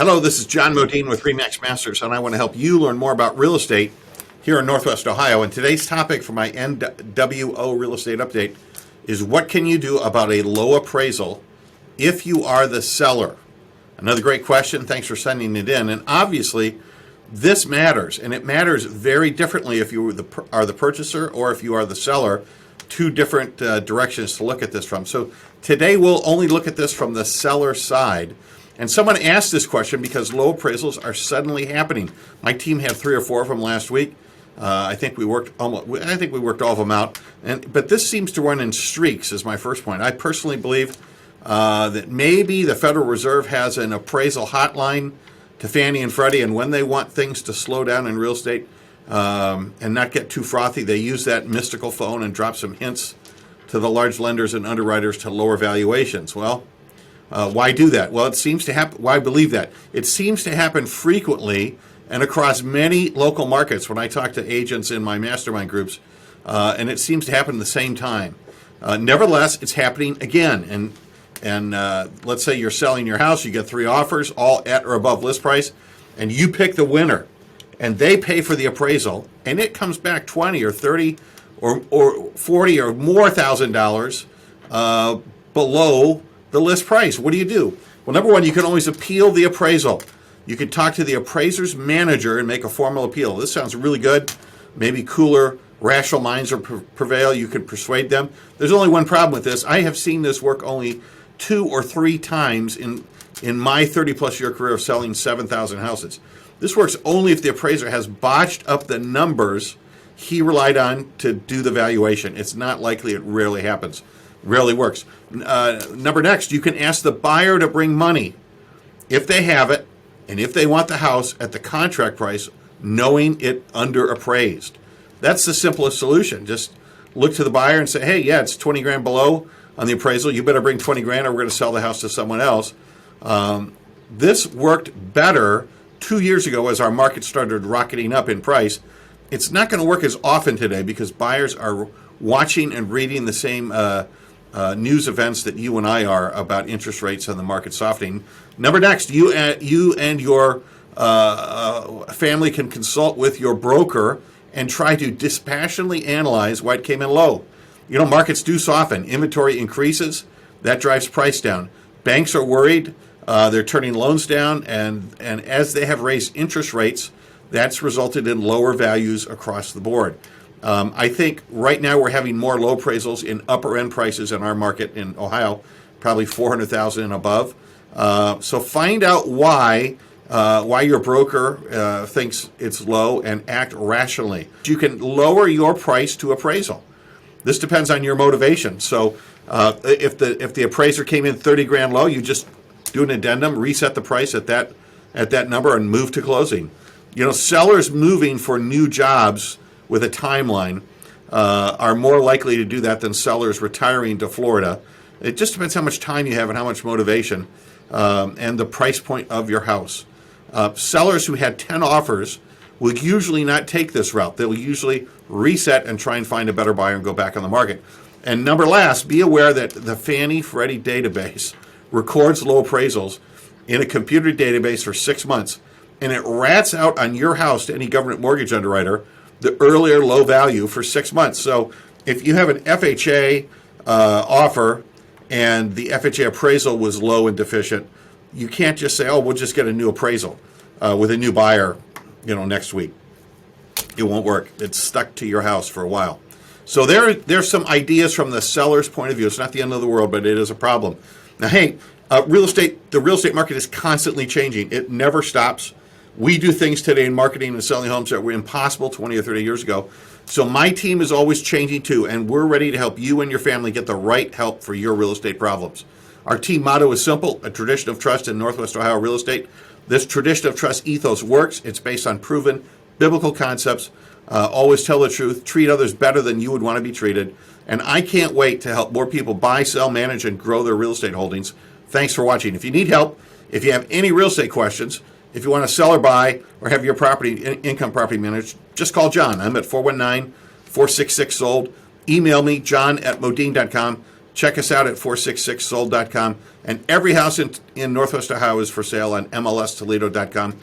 Hello, this is Jon Modene with RE/MAX Masters, and I want to help you learn more about real estate here in Northwest Ohio. And today's topic for my NWO Real Estate Update is what can you do about a low appraisal if you are the seller? Another great question. Thanks for sending it in. And obviously, this matters, and it matters very differently if you are the purchaser or if you are the seller. Two different directions to look at this from. So today we'll only look at this from the seller side. And someone asked this question because low appraisals are suddenly happening. My team had 3 or 4 of them last week. I think we worked all of them out. But this seems to run in streaks. Is my first point. I personally believe that maybe the Federal Reserve has an appraisal hotline to Fannie and Freddie, and when they want things to slow down in real estate and not get too frothy, they use that mystical phone and drop some hints to the large lenders and underwriters to lower valuations. Well. Why do that? Well, it seems to happen. Why believe that? It seems to happen frequently and across many local markets when I talk to agents in my mastermind groups, and it seems to happen at the same time. Nevertheless, it's happening again. And let's say you're selling your house, you get 3 offers, all at or above list price, and you pick the winner, and they pay for the appraisal, and it comes back 20 or 30 or 40 or more $1,000 below the list price. What do? Well, number one, you can always appeal the appraisal. You can talk to the appraiser's manager and make a formal appeal. This sounds really good. Maybe cooler, rational minds prevail. You can persuade them. There's only one problem with this. I have seen this work only 2 or 3 times in my 30-plus year career of selling 7,000 houses. This works only if the appraiser has botched up the numbers he relied on to do the valuation. It's not likely. It rarely happens. Rarely works. Next, you can ask the buyer to bring money if they have it and if they want the house at the contract price, knowing it underappraised. That's the simplest solution. Just look to the buyer and say, hey, yeah, it's 20 grand below on the appraisal. You better bring 20 grand or we're going to sell the house to someone else. This worked better 2 years ago as our market started rocketing up in price. It's not going to work as often today because buyers are watching and reading the same news events that you and I are about interest rates and the market softening. Next, you and your family can consult with your broker and try to dispassionately analyze why it came in low. You know, markets do soften. Inventory increases. That drives price down. Banks are worried. They're turning loans down. And as they have raised interest rates, that's resulted in lower values across the board. I think right now we're having more low appraisals in upper end prices in our market in Ohio, probably $400,000 and above. So find out why your broker thinks it's low and act rationally. You can lower your price to appraisal. This depends on your motivation. So if the appraiser came in 30 grand low, you just do an addendum, reset the price at that number, and move to closing. You know, sellers moving for new jobs with a timeline are more likely to do that than sellers retiring to Florida. It just depends how much time you have and how much motivation and the price point of your house. Sellers who had 10 offers will usually not take this route. They will usually reset and try and find a better buyer and go back on the market. And last, be aware that the Fannie Freddie database records low appraisals in a computer database for 6 months, and it rats out on your house to any government mortgage underwriter the earlier low value for 6 months. So if you have an FHA offer and the FHA appraisal was low and deficient, you can't just say, oh, we'll just get a new appraisal with a new buyer, next week. It won't work. It's stuck to your house for a while. So there's some ideas from the seller's point of view. It's not the end of the world, but it is a problem. Now, hey, the real estate market is constantly changing. It never stops. We do things today in marketing and selling homes that were impossible 20 or 30 years ago. So my team is always changing too, and we're ready to help you and your family get the right help for your real estate problems. Our team motto is simple: a tradition of trust in Northwest Ohio real estate. This tradition of trust ethos works. It's based on proven biblical concepts. Always tell the truth. Treat others better than you would want to be treated. And I can't wait to help more people buy, sell, manage, and grow their real estate holdings. Thanks for watching. If you need help, if you have any real estate questions, if you want to sell or buy or have your income property managed, just call John. I'm at 419-466-SOLD. Email me, john@modene.com. Check us out at 466sold.com. And every house in Northwest Ohio is for sale on MLStoledo.com.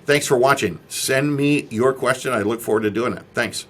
Thanks for watching. Send me your question. I look forward to doing it. Thanks.